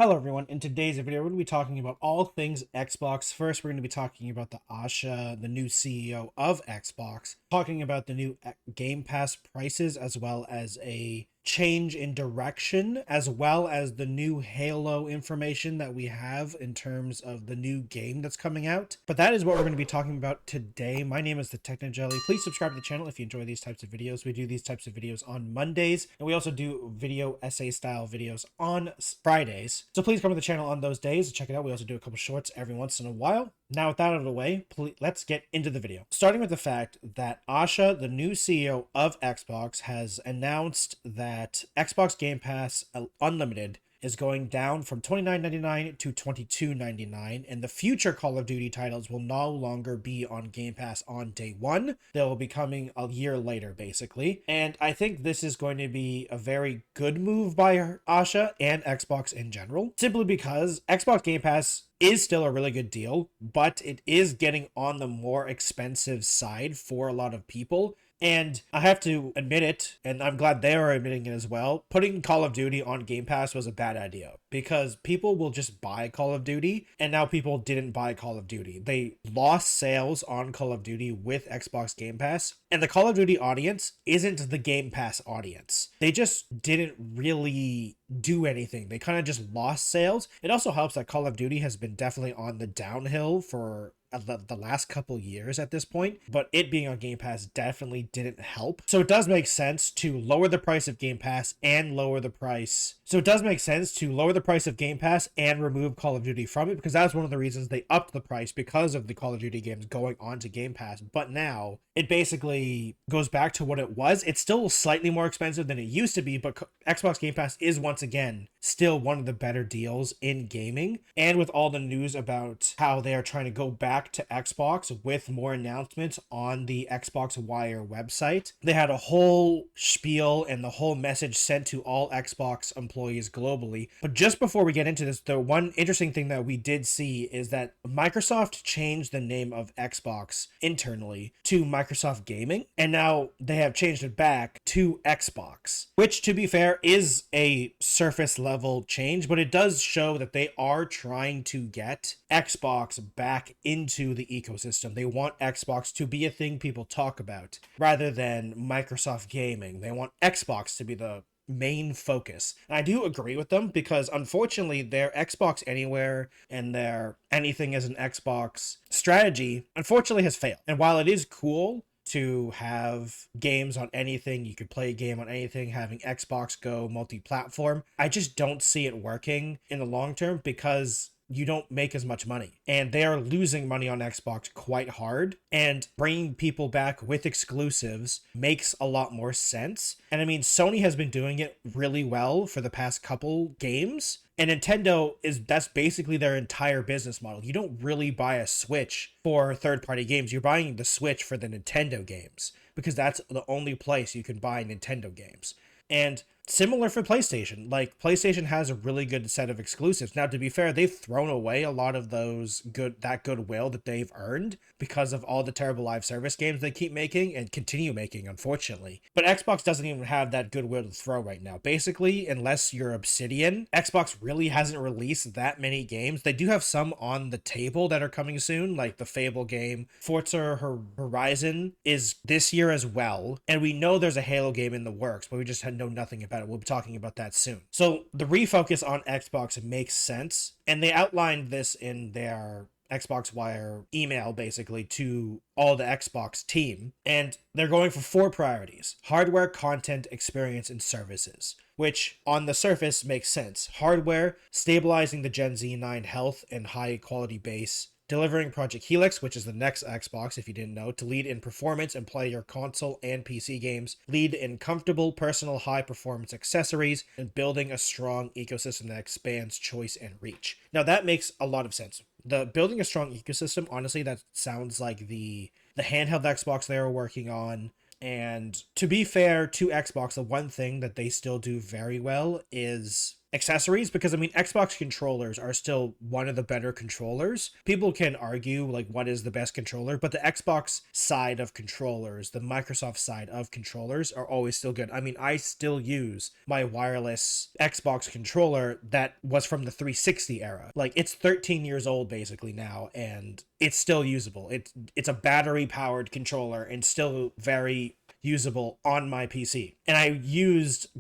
Hello everyone, in today's video we're going to be talking about all things Xbox. First we're going to be talking about the Asha, the new CEO of Xbox, talking about the new Game Pass prices as well as a change in direction, as well as the new Halo information that we have in terms of the new game that's coming out. But that is what we're going to be talking about today. My name is the Technojelly. Please subscribe to the channel if you enjoy these types of videos. We do these types of videos on Mondays, and we also do video essay style videos on Fridays. So please come to the channel on those days and check it out. We also do a couple shorts every once in a while. Now, with that out of the way, let's get into the video. Starting with the fact that Asha, the new CEO of Xbox, has announced that Xbox Game Pass Unlimited is going down from $29.99 to $22.99, and the future Call of Duty titles will no longer be on Game Pass on day one. They'll be coming a year later, basically. And I think this is going to be a very good move by Asha and Xbox in general, simply because Xbox Game Pass is still a really good deal, but it is getting on the more expensive side for a lot of people. And I have to admit it, and I'm glad they are admitting it as well, putting Call of Duty on Game Pass was a bad idea because people will just buy Call of Duty, and now people didn't buy Call of Duty. They lost sales on Call of Duty with Xbox Game Pass, and the Call of Duty audience isn't the Game Pass audience. They just didn't really do anything. They kind of just lost sales. It also helps that Call of Duty has been definitely on the downhill for the last couple years at this point, but it being on Game Pass definitely didn't help. So it does make sense to lower the price of Game Pass and lower the price. So it does make sense to lower the price of Game Pass and remove Call of Duty from it, because that's one of the reasons they upped the price, because of the Call of Duty games going on to Game Pass. But now it basically goes back to what it was. It's still slightly more expensive than it used to be, but Xbox Game Pass is once again still one of the better deals in gaming. And with all the news about how they are trying to go back to Xbox with more announcements on the Xbox Wire website, they had a whole spiel and the whole message sent to all Xbox employees globally. But just before we get into this, the one interesting thing that we did see is that Microsoft changed the name of Xbox internally to Microsoft Gaming, and now they have changed it back to Xbox, which, to be fair, is a surface level change, but it does show that they are trying to get Xbox back into the ecosystem. They want Xbox to be a thing people talk about rather than Microsoft Gaming. They want Xbox to be the main focus. And I do agree with them, because unfortunately their Xbox Anywhere and their anything as an Xbox strategy unfortunately has failed. And while it is cool to have games on anything, you could play a game on anything, having Xbox go multi-platform, I just don't see it working in the long term, because you don't make as much money, and they are losing money on Xbox quite hard, and bringing people back with exclusives makes a lot more sense. And I mean, Sony has been doing it really well for the past couple games, and Nintendo that's basically their entire business model. You don't really buy a Switch for third-party games. You're buying the Switch for the Nintendo games, because that's the only place you can buy Nintendo games. And similar for PlayStation. Like, PlayStation has a really good set of exclusives. Now, to be fair, they've thrown away a lot of that goodwill that they've earned because of all the terrible live service games they keep making and continue making, unfortunately. But Xbox doesn't even have that goodwill to throw right now. Basically, unless you're Obsidian, Xbox really hasn't released that many games. They do have some on the table that are coming soon, like the Fable game. Forza Horizon is this year as well, and we know there's a Halo game in the works, but we just know nothing about it. We'll be talking about that soon. So the refocus on Xbox makes sense, and they outlined this in their Xbox Wire email, basically, to all the Xbox team. And they're going for 4 priorities: hardware, content, experience, and services, which on the surface makes sense. Hardware, stabilizing the Gen Z9 health and high quality base. Delivering Project Helix, which is the next Xbox, if you didn't know, to lead in performance and play your console and PC games, lead in comfortable, personal, high-performance accessories, and building a strong ecosystem that expands choice and reach. Now, that makes a lot of sense. The building a strong ecosystem, honestly, that sounds like the handheld Xbox they were working on. And to be fair to Xbox, the one thing that they still do very well is accessories, because I mean Xbox controllers are still one of the better controllers. People can argue like what is the best controller, but the Xbox side of controllers, the Microsoft side of controllers are always still good. I mean, I still use my wireless Xbox controller that was from the 360 era. Like it's 13 years old basically now, and it's still usable. It's a battery powered controller and still very usable on my PC. And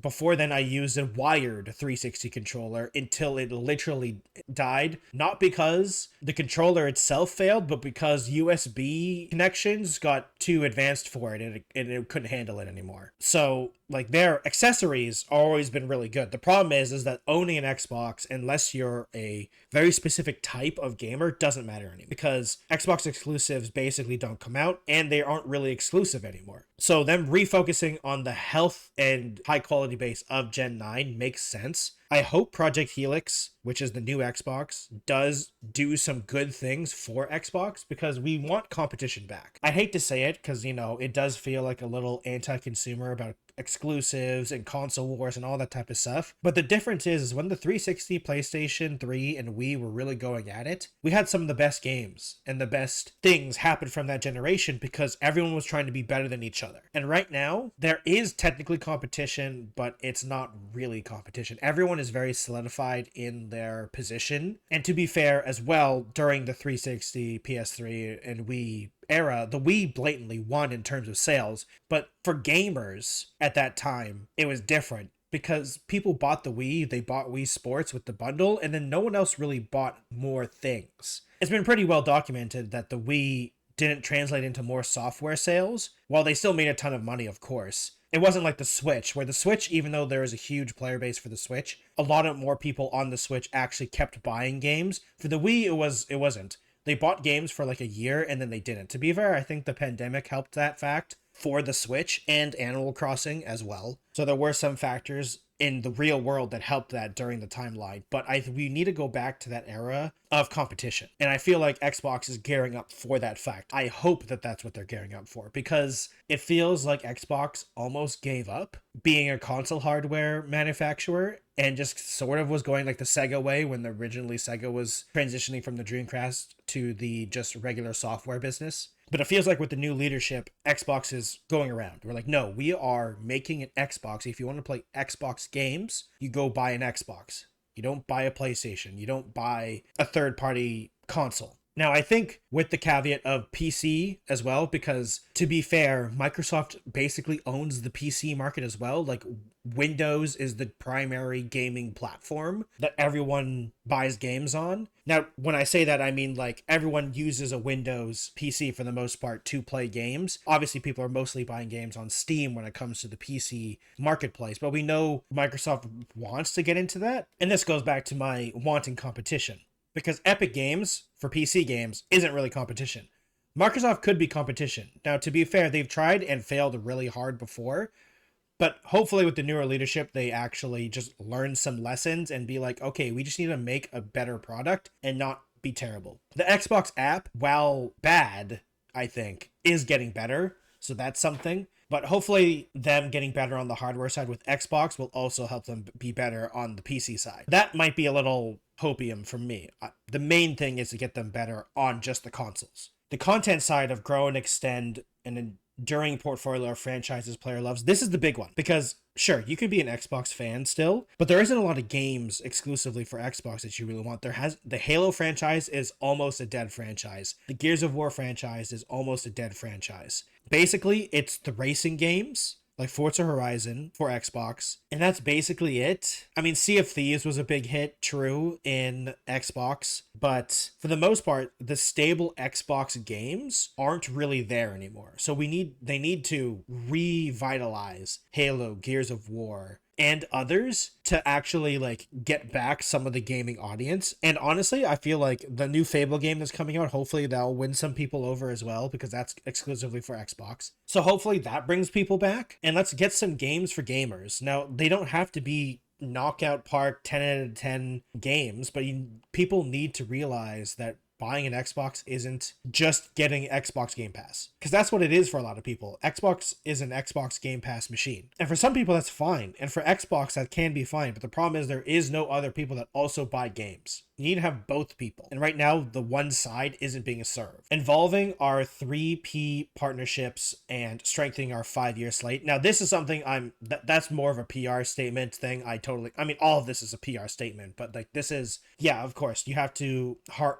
before then, I used a wired 360 controller until it literally died. Not because the controller itself failed, but because USB connections got too advanced for it and it couldn't handle it anymore. So, like, their accessories always been really good. The problem is that owning an Xbox, unless you're a very specific type of gamer, doesn't matter anymore, because Xbox exclusives basically don't come out and they aren't really exclusive anymore. So them refocusing on the health and high quality base of Gen 9 makes sense. I hope Project Helix, which is the new Xbox, does do some good things for Xbox, because we want competition back. I hate to say it because, you know, it does feel like a little anti-consumer about exclusives and console wars and all that type of stuff. But the difference is when the 360, PlayStation 3, and Wii were really going at it, we had some of the best games and the best things happen from that generation because everyone was trying to be better than each other. And right now, there is technically competition, but it's not really competition. Everyone is very solidified in their position. And to be fair as well, during the 360, PS3, and Wii era, the Wii blatantly won in terms of sales, but for gamers at that time, it was different because people bought the Wii, they bought Wii Sports with the bundle, and then no one else really bought more things. It's been pretty well documented that the Wii didn't translate into more software sales, while they still made a ton of money, of course. It wasn't like the Switch, where the Switch, even though there is a huge player base for the Switch, a lot of more people on the Switch actually kept buying games. For the Wii, it wasn't. They bought games for like a year and then they didn't. To be fair, I think the pandemic helped that fact for the Switch and Animal Crossing as well. So there were some factors in the real world that helped that during the timeline. But we need to go back to that era of competition. And I feel like Xbox is gearing up for that fact. I hope that that's what they're gearing up for, because it feels like Xbox almost gave up being a console hardware manufacturer and just sort of was going like the Sega way, when originally Sega was transitioning from the Dreamcast to the just regular software business. But it feels like with the new leadership, Xbox is going around. We're like, no, we are making an Xbox. If you want to play Xbox games, you go buy an Xbox. You don't buy a PlayStation. You don't buy a third-party console. Now, I think with the caveat of PC as well, because to be fair, Microsoft basically owns the PC market as well. Like, Windows is the primary gaming platform that everyone buys games on. Now, when I say that, I mean like everyone uses a Windows PC for the most part to play games. Obviously, people are mostly buying games on Steam when it comes to the PC marketplace, but we know Microsoft wants to get into that. And this goes back to my wanting competition, because Epic Games for PC games isn't really competition. Microsoft could be competition. Now, to be fair, they've tried and failed really hard before, but hopefully with the newer leadership, they actually just learn some lessons and be like, okay, we just need to make a better product and not be terrible. The Xbox app, while bad, I think, is getting better. So that's something. But hopefully them getting better on the hardware side with Xbox will also help them be better on the PC side. That might be a little hopium from me. The main thing is to get them better on just the consoles. The content side of grow and extend an enduring portfolio of franchises player loves, this is the big one. Because sure, you could be an Xbox fan still, but there isn't a lot of games exclusively for Xbox that you really want. The Halo franchise is almost a dead franchise. The Gears of War franchise is almost a dead franchise. Basically, it's the racing games, like Forza Horizon for Xbox, and that's basically it. I mean, Sea of Thieves was a big hit, true, in Xbox, but for the most part, the stable Xbox games aren't really there anymore. So they need to revitalize Halo, Gears of War, and others to actually like get back some of the gaming audience. And honestly, I feel like the new Fable game that's coming out, hopefully that'll win some people over as well, because that's exclusively for Xbox. So hopefully that brings people back, and let's get some games for gamers. Now, they don't have to be knockout park 10 out of 10 games, but people need to realize that buying an Xbox isn't just getting Xbox Game Pass. Because that's what it is for a lot of people. Xbox is an Xbox Game Pass machine. And for some people, that's fine. And for Xbox, that can be fine. But the problem is there is no other people that also buy games. You need to have both people. And right now, the one side isn't being served. Involving our 3P partnerships and strengthening our 5-year slate. Now, this is something that's more of a PR statement thing. I mean, all of this is a PR statement, but like this is, yeah, of course, you have to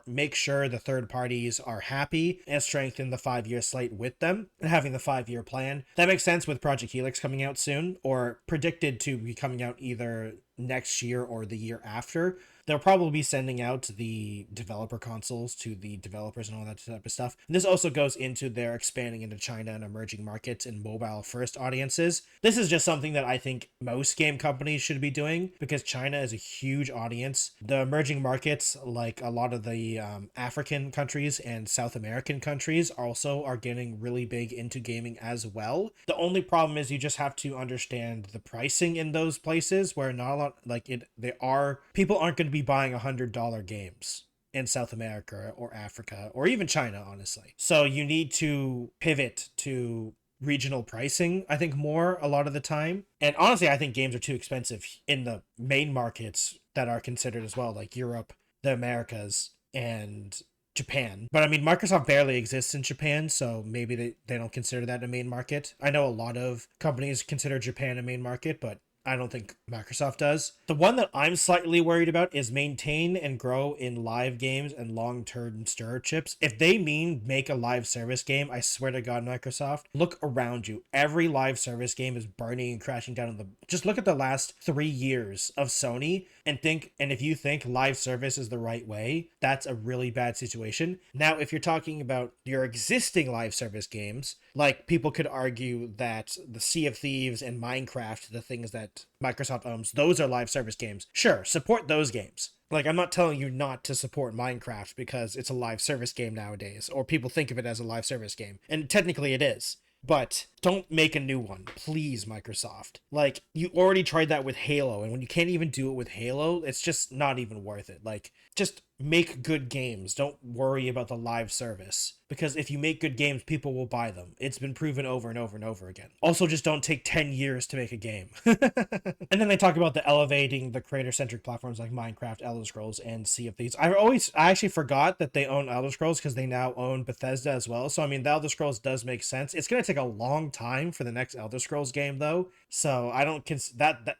make sure the third parties are happy and strengthen the 5-year slate with them and having the 5-year plan. That makes sense with Project Helix coming out soon, or predicted to be coming out either next year or the year after. They'll probably be sending out the developer consoles to the developers and all that type of stuff. And this also goes into their expanding into China and emerging markets and mobile first audiences. This is just something that I think most game companies should be doing because China is a huge audience. The emerging markets, like a lot of the African countries and South American countries, also are getting really big into gaming as well. The only problem is you just have to understand the pricing in those places where not a lot, people aren't going to be buying $100 games in South America or Africa or even China, honestly. So you need to pivot to regional pricing, I think, more a lot of the time. And honestly, I think games are too expensive in the main markets that are considered as well, like Europe, the Americas, and Japan. But I mean, Microsoft barely exists in Japan, so maybe they don't consider that a main market. I know a lot of companies consider Japan a main market, but I don't think Microsoft does. The one that I'm slightly worried about is maintain and grow in live games and long-term stewardships. If they mean make a live service game, I swear to God, Microsoft, look around you. Every live service game is burning and crashing down. Just look at the last 3 years of Sony and if you think live service is the right way, that's a really bad situation. Now, if you're talking about your existing live service games, like people could argue that the Sea of Thieves and Minecraft, the things that Microsoft owns, those are live service games. Sure, support those games. Like, I'm not telling you not to support Minecraft because it's a live service game nowadays, or people think of it as a live service game. And technically it is. But don't make a new one, please, Microsoft. Like, you already tried that with Halo, and when you can't even do it with Halo, it's just not even worth it. Like, just make good games. Don't worry about the live service. Because if you make good games, people will buy them. It's been proven over and over and over again. Also, just don't take 10 years to make a game. And then they talk about elevating the creator-centric platforms like Minecraft, Elder Scrolls, and Sea of Thieves. I actually forgot that they own Elder Scrolls because they now own Bethesda as well. So, I mean, the Elder Scrolls does make sense. It's going to take a long time for the next Elder Scrolls game, though. So, I don't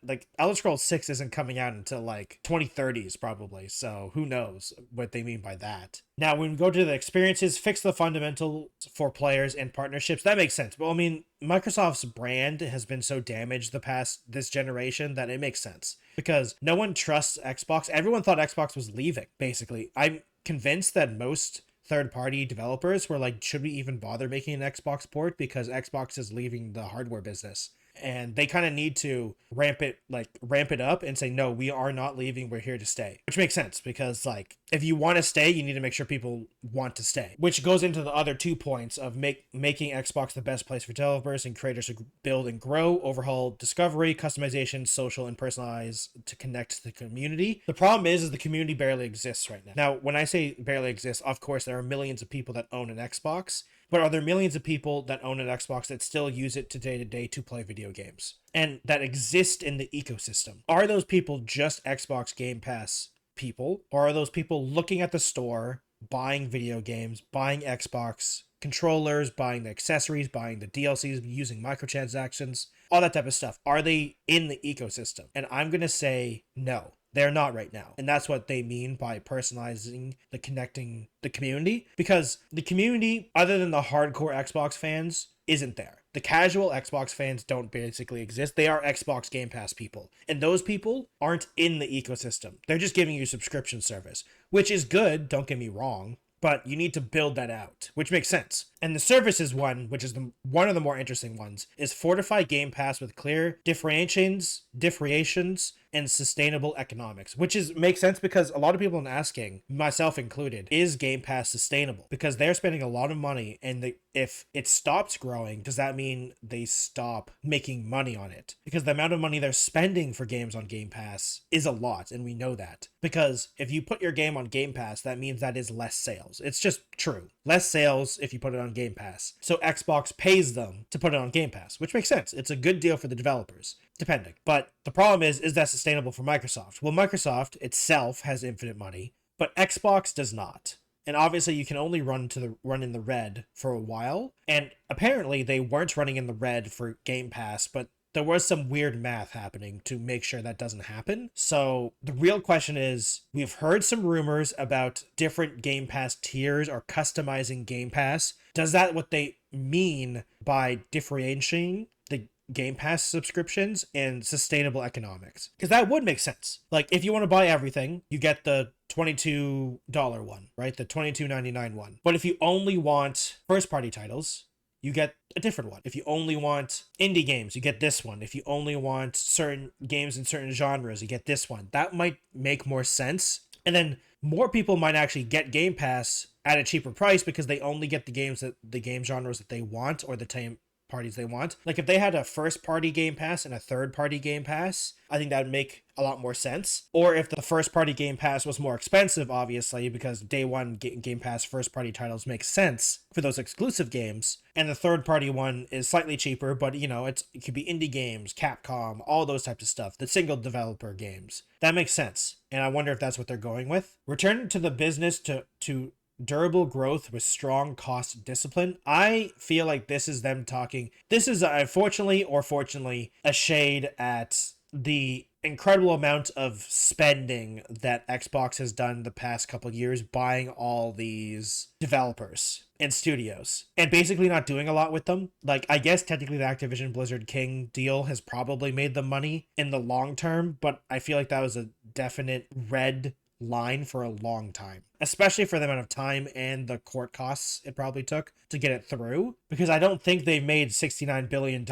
like, Elder Scrolls 6 isn't coming out until, like, 2030s, probably. So, who knows what they mean by that. Now, when we go to the experiences, fix the fundamentals for players and partnerships, that makes sense. But I mean, Microsoft's brand has been so damaged this generation that it makes sense. Because no one trusts Xbox. Everyone thought Xbox was leaving, basically. I'm convinced that most third-party developers were like, should we even bother making an Xbox port? Because Xbox is leaving the hardware business. And they kind of need to ramp it up and say, no, we are not leaving, we're here to stay. Which makes sense because, like, if you want to stay, you need to make sure people want to stay. Which goes into the other 2 points of making Xbox the best place for developers and creators to build and grow, overhaul discovery, customization, social, and personalize to connect to the community. The problem is the community barely exists right now. Now, when I say barely exists, of course, there are millions of people that own an Xbox. But are there millions of people that own an Xbox that still use it day to play video games and that exist in the ecosystem? Are those people just Xbox Game Pass people, or are those people looking at the store, buying video games, buying Xbox controllers, buying the accessories, buying the DLCs, using microtransactions, all that type of stuff? Are they in the ecosystem? And I'm going to say no. They're not right now. And that's what they mean by personalizing connecting the community. Because the community, other than the hardcore Xbox fans, isn't there. The casual Xbox fans don't basically exist. They are Xbox Game Pass people. And those people aren't in the ecosystem. They're just giving you subscription service, which is good, don't get me wrong. But you need to build that out, which makes sense. And the services one, which is one of the more interesting ones, is fortify Game Pass with clear differentiations, and sustainable economics, which makes sense because a lot of people are asking, myself included, is Game Pass sustainable? Because they're spending a lot of money, and if it stops growing, does that mean they stop making money on it? Because the amount of money they're spending for games on Game Pass is a lot, and we know that. Because if you put your game on Game Pass, that means that is less sales. It's just true. Less sales if you put it on Game Pass. So Xbox pays them to put it on Game Pass, which makes sense. It's a good deal for the developers, depending. But the problem is that sustainable for Microsoft? Well, Microsoft itself has infinite money, but Xbox does not. And obviously you can only run in the red for a while. And apparently they weren't running in the red for Game Pass, but there was some weird math happening to make sure that doesn't happen. So the real question is, we've heard some rumors about different Game Pass tiers or customizing Game Pass. Does that what they mean by differentiating the Game Pass subscriptions and sustainable economics? Because that would make sense. Like, if you want to buy everything, you get the $22 one, right? The $22.99 one. But if you only want first-party titles, you get a different one. If you only want indie games, you get this one. If you only want certain games in certain genres, you get this one. That might make more sense. And then more people might actually get Game Pass at a cheaper price because they only get the game genres that they want, or the parties they want. Like, if they had a first party Game Pass and a third party Game Pass, I think that would make a lot more sense. Or if the first party Game Pass was more expensive, obviously, because day one Game Pass first party titles make sense for those exclusive games, and the third party one is slightly cheaper, but it could be indie games, Capcom, all those types of stuff, the single developer games. That makes sense. And I wonder if that's what they're going with. Return to the business to durable growth with strong cost discipline. I feel like this is them talking. This is unfortunately or fortunately a shade at the incredible amount of spending that Xbox has done the past couple of years, buying all these developers and studios and basically not doing a lot with them. Like, I guess technically the Activision Blizzard King deal has probably made them money in the long term, but I feel like that was a definite red line for a long time, especially for the amount of time and the court costs it probably took to get it through, because I don't think they made $69 billion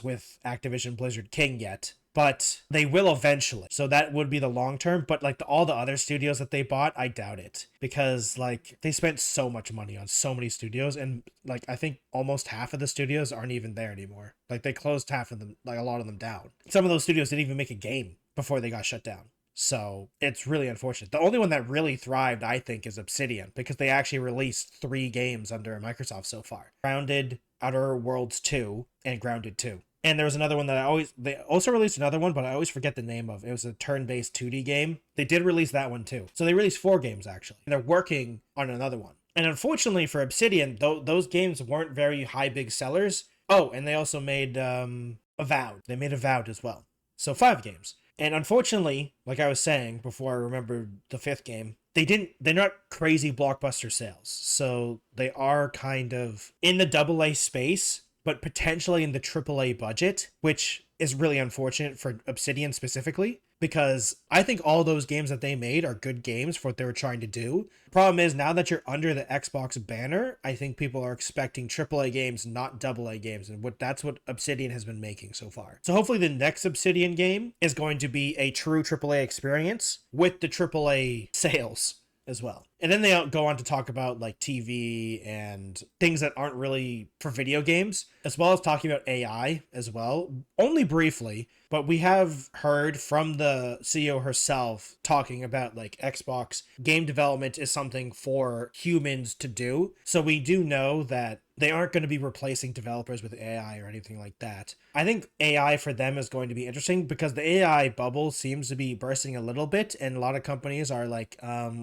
with Activision Blizzard King yet, but they will eventually. So that would be the long term. But like all the other studios that they bought, I doubt it, because like they spent so much money on so many studios, and like I think almost half of the studios aren't even there anymore. Like, they closed half of them, like a lot of them down. Some of those studios didn't even make a game before they got shut down. So it's really unfortunate. The only one that really thrived, I think, is Obsidian, because they actually released 3 games under Microsoft so far: Grounded, Outer Worlds 2, and Grounded 2. And there was another one that they also released another one, but I always forget the name of. It was a turn-based 2D game. They did release that one too. So they released 4 games actually. And they're working on another one. And unfortunately for Obsidian, those games weren't very high big sellers. Oh, and they also made Avowed. They made Avowed as well. So 5 games. And unfortunately, like I was saying before I remembered the 5th game, they're not crazy blockbuster sales. So they are kind of in the AA space, but potentially in the AAA budget, which is really unfortunate for Obsidian specifically, because I think all those games that they made are good games for what they were trying to do. The problem is, now that you're under the Xbox banner, I think people are expecting AAA games, not AA games, and that's what Obsidian has been making so far. So hopefully the next Obsidian game is going to be a true AAA experience with the AAA sales as well. And then they go on to talk about like TV and things that aren't really for video games, as well as talking about AI as well, only briefly. But we have heard from the CEO herself talking about like Xbox game development is something for humans to do. So we do know that they aren't going to be replacing developers with AI or anything like that. I think AI for them is going to be interesting because the AI bubble seems to be bursting a little bit, and a lot of companies are like,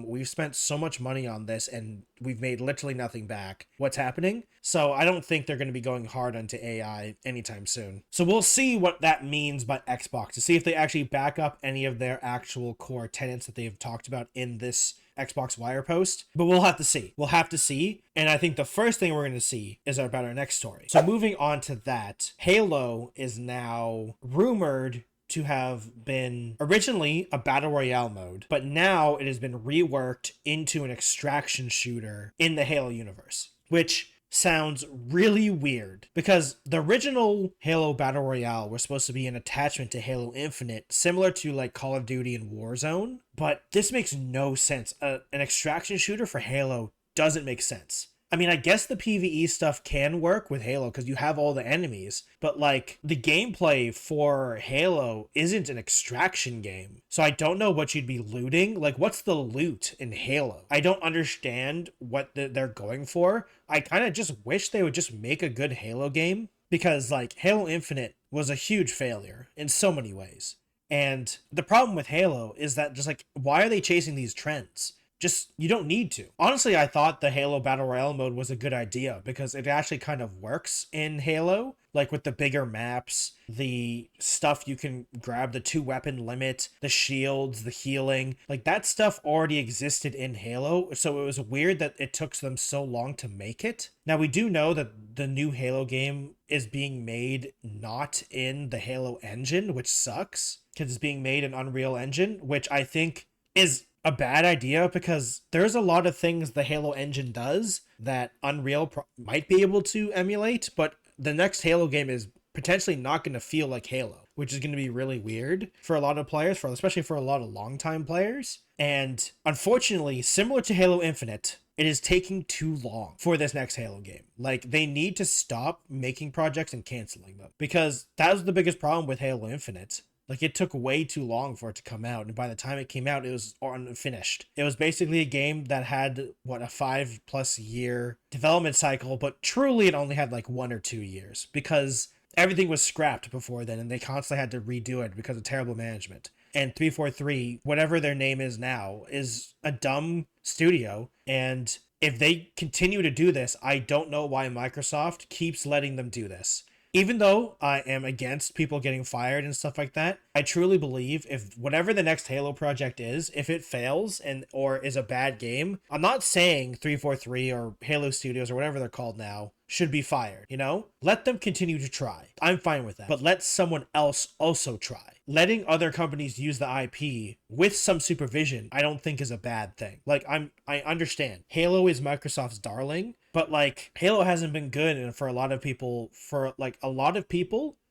we've spent so much money on this and we've made literally nothing back. What's happening? So I don't think they're going to be going hard onto AI anytime soon. So we'll see what that means by Xbox, to see if they actually back up any of their actual core tenets that they've talked about in this Xbox Wire post. But we'll have to see. We'll have to see. And I think the first thing we're going to see is about our next story. So moving on to that, Halo is now rumored to have been originally a battle royale mode, but now it has been reworked into an extraction shooter in the Halo universe, which sounds really weird because the original Halo Battle Royale was supposed to be an attachment to Halo Infinite, similar to like Call of Duty and Warzone, but this makes no sense. An extraction shooter for Halo doesn't make sense. I mean, I guess the PvE stuff can work with Halo because you have all the enemies, but like the gameplay for Halo isn't an extraction game. So I don't know what you'd be looting. Like, what's the loot in Halo? I don't understand what they're going for. I kind of just wish they would just make a good Halo game because like Halo Infinite was a huge failure in so many ways. And the problem with Halo is that just like, why are they chasing these trends? Just, you don't need to. Honestly, I thought the Halo Battle Royale mode was a good idea because it actually kind of works in Halo, like with the bigger maps, the stuff you can grab, the 2-weapon limit, the shields, the healing, like that stuff already existed in Halo, so it was weird that it took them so long to make it. Now, we do know that the new Halo game is being made not in the Halo engine, which sucks, because it's being made in Unreal Engine, which I think is a bad idea because there's a lot of things the Halo engine does that Unreal might be able to emulate, but the next Halo game is potentially not going to feel like Halo, which is going to be really weird for a lot of players, especially for a lot of longtime players. And unfortunately, similar to Halo Infinite, it is taking too long for this next Halo game. Like, they need to stop making projects and canceling them because that was the biggest problem with Halo Infinite. Like, it took way too long for it to come out, and by the time it came out, it was unfinished. It was basically a game that had, what, a 5+ year development cycle, but truly it only had like 1 or 2 years, because everything was scrapped before then, and they constantly had to redo it because of terrible management. And 343, whatever their name is now, is a dumb studio, and if they continue to do this, I don't know why Microsoft keeps letting them do this. Even though I am against people getting fired and stuff like that, I truly believe if whatever the next Halo project is, if it fails and or is a bad game, I'm not saying 343 or Halo Studios or whatever they're called now should be fired, you know? Let them continue to try. I'm fine with that. But let someone else also try. Letting other companies use the IP with some supervision, I don't think is a bad thing. Like, I understand. Halo is Microsoft's darling, but like Halo hasn't been good, and for a lot of people,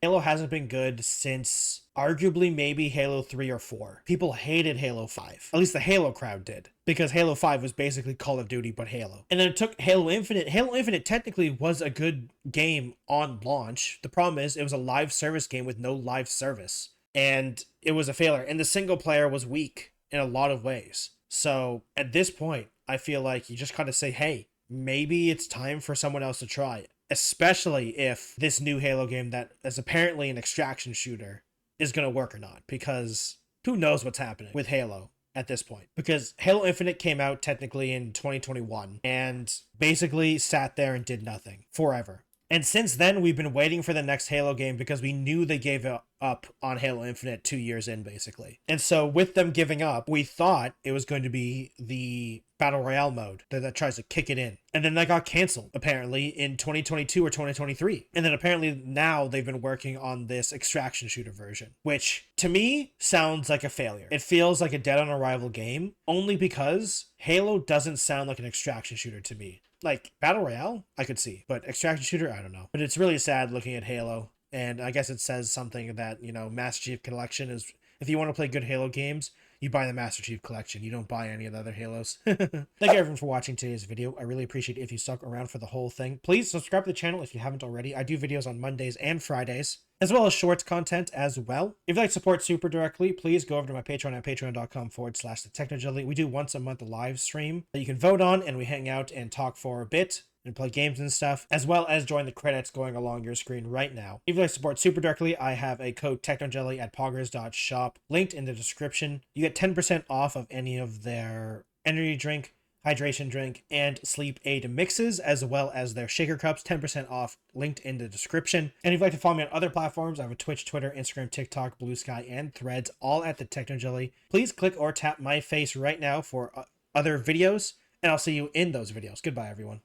Halo hasn't been good since arguably maybe Halo 3 or 4. People hated Halo 5. At least the Halo crowd did, because Halo 5 was basically Call of Duty but Halo. And then it took Halo Infinite. Halo Infinite technically was a good game on launch. The problem is it was a live service game with no live service, and it was a failure, and the single player was weak in a lot of ways. So at this point, I feel like you just kind of say, hey, maybe it's time for someone else to try it, especially if this new Halo game that is apparently an extraction shooter is going to work or not, because who knows what's happening with Halo at this point, because Halo Infinite came out technically in 2021 and basically sat there and did nothing forever. And since then, we've been waiting for the next Halo game because we knew they gave up on Halo Infinite 2 years in, basically. And so with them giving up, we thought it was going to be the Battle Royale mode that tries to kick it in. And then that got canceled, apparently, in 2022 or 2023. And then apparently now they've been working on this extraction shooter version, which to me sounds like a failure. It feels like a dead on arrival game, only because Halo doesn't sound like an extraction shooter to me. Like, Battle Royale, I could see, but extraction shooter, I don't know. But it's really sad looking at Halo, and I guess it says something that, you know, Master Chief Collection is, if you want to play good Halo games, you buy the Master Chief Collection. You don't buy any of the other Halos. Thank you everyone for watching today's video. I really appreciate it if you stuck around for the whole thing. Please subscribe to the channel if you haven't already. I do videos on Mondays and Fridays, as well as shorts content as well. If you'd like to support super directly, please go over to my Patreon at patreon.com/thetechnojelly. We do once a month a live stream that you can vote on, and we hang out and talk for a bit and play games and stuff, as well as join the credits going along your screen right now. If you'd like to support super directly, I have a code technojelly at poggers.shop linked in the description. You get 10% off of any of their energy drink, hydration drink, and sleep aid mixes, as well as their shaker cups, 10% off, linked in the description. And if you'd like to follow me on other platforms, I have a Twitch, Twitter, Instagram, TikTok, Blue Sky, and Threads, all at the Technojelly. Please click or tap my face right now for other videos, and I'll see you in those videos. Goodbye, everyone.